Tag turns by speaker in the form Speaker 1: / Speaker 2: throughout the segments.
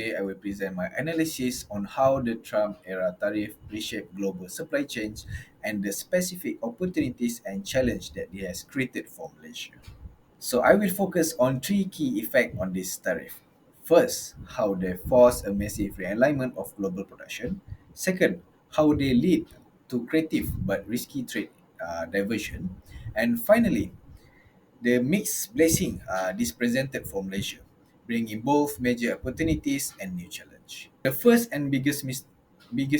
Speaker 1: Today, I will present my analysis on how the Trump era tariff reshaped global supply chains and the specific opportunities and challenge that it has created for Malaysia. So I will focus on three key effects on this tariff. First, how they force a massive realignment of global production. Second, how they lead to creative but risky trade diversion. And finally, the mixed blessing this presented for Malaysia, bringing both major opportunities and new challenge. The first and biggest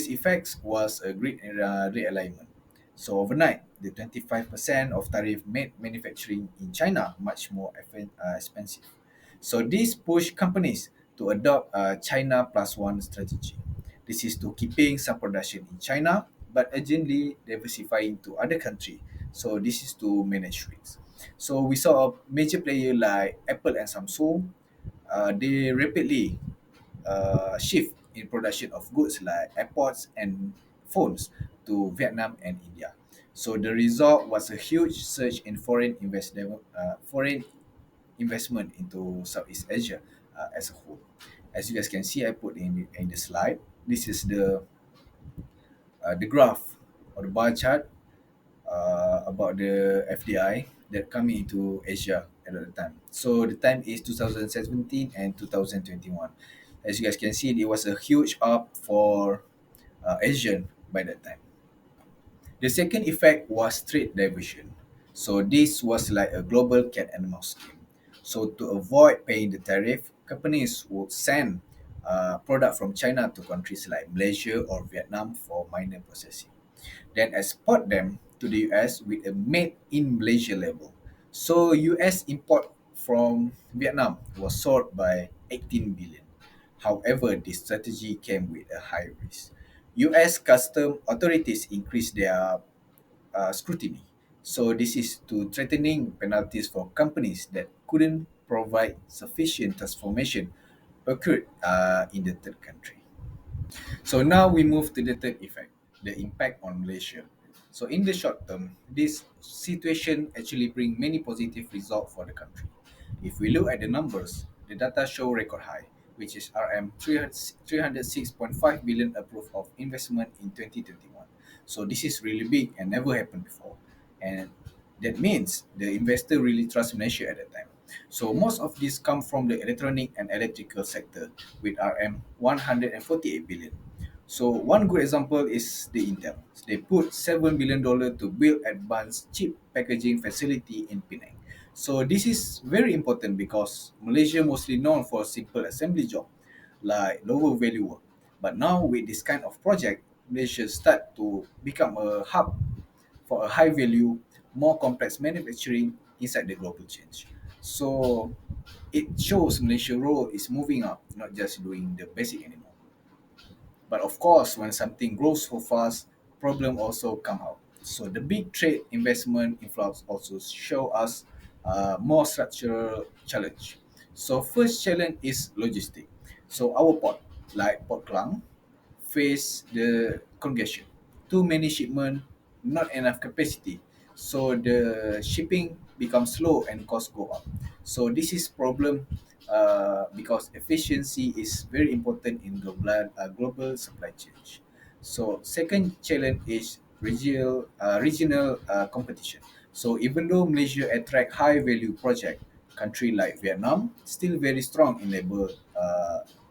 Speaker 1: effects was a great realignment. So overnight, the 25% of tariff made manufacturing in China much more expensive. So this pushed companies to adopt a China plus one strategy. This is to keeping some production in China, but urgently diversifying to other countries. So this is to manage risks. So we saw a major player like Apple and Samsung. They rapidly shift in production of goods like AirPods and phones to Vietnam and India. So the result was a huge surge in foreign investment into Southeast Asia as a whole. As you guys can see, I put in the slide. This is the graph or the bar chart about the FDI that coming into Asia at the time. So the time is 2017 and 2021. As you guys can see, it was a huge up for Asian by that time. The second effect was trade diversion. So this was like a global cat and mouse game. So to avoid paying the tariff, companies would send product from China to countries like Malaysia or Vietnam for minor processing, then export them to the US with a made in Malaysia label. So US import from Vietnam was sold by 18 billion. However, this strategy came with a high risk. US custom authorities increased their scrutiny. So this is to threatening penalties for companies that couldn't provide sufficient transformation occurred in the third country. So now we move to the third effect, the impact on Malaysia. So in the short term, this situation actually bring many positive results for the country. If we look at the numbers, the data show record high, which is RM 306.5 billion approved of investment in 2021. So this is really big and never happened before. And that means the investor really trust Malaysia at that time. So most of this come from the electronic and electrical sector with RM 148 billion. So one good example is the Intel. They put $7 billion to build advanced chip packaging facility in Penang. So this is very important because Malaysia mostly known for simple assembly job like lower value work. But now with this kind of project, Malaysia start to become a hub for a high value, more complex manufacturing inside the global change. So it shows Malaysia role is moving up, not just doing the basic anymore. But of course, when something grows so fast, problem also come out. So the big trade investment influx also show us more structural challenge. So first challenge is logistic. So our port, like Port Klang, face the congestion. Too many shipment, not enough capacity. So the shipping becomes slow and costs go up. So this is problem because efficiency is very important in global supply chain. So second challenge is regional competition. So even though Malaysia attract high value project, country like Vietnam still very strong in labor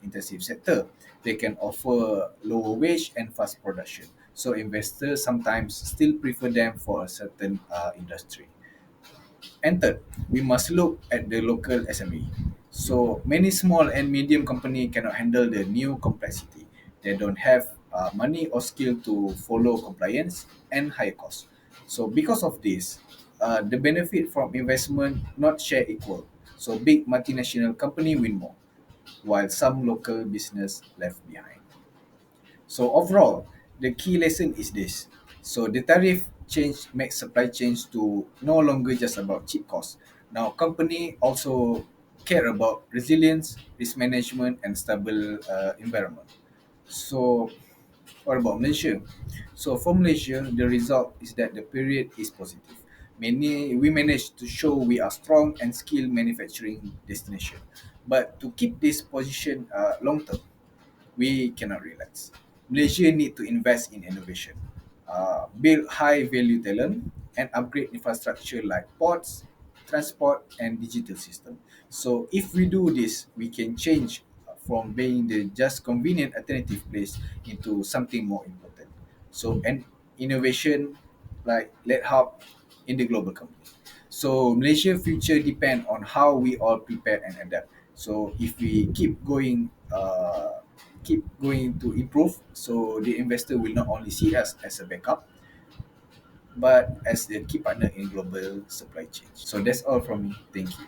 Speaker 1: intensive sector. They can offer lower wage and fast production. So investors sometimes still prefer them for a certain industry. And third, we must look at the local SME. So many small and medium company cannot handle the new complexity. They don't have money or skill to follow compliance and high cost. So because of this, the benefit from investment not share equal. So big multinational company win more, while some local business left behind. So overall, the key lesson is this. So the tariff change makes supply chains to no longer just about cheap costs. Now company also care about resilience, risk management, and stable environment. So what about Malaysia? So for Malaysia, the result is that the period is positive. We managed to show we are strong and skilled manufacturing destination. But to keep this position long term, we cannot relax. Malaysia need to invest in innovation, build high value talent, and upgrade infrastructure like ports, transport, and digital system. So if we do this, we can change from being the just convenient alternative place into something more important. So and innovation like let help in the global company. So Malaysia future depend on how we all prepare and adapt. So if we keep going to improve, so the investor will not only see us as a backup, but as the key partner in global supply chain. So that's all from me. Thank you.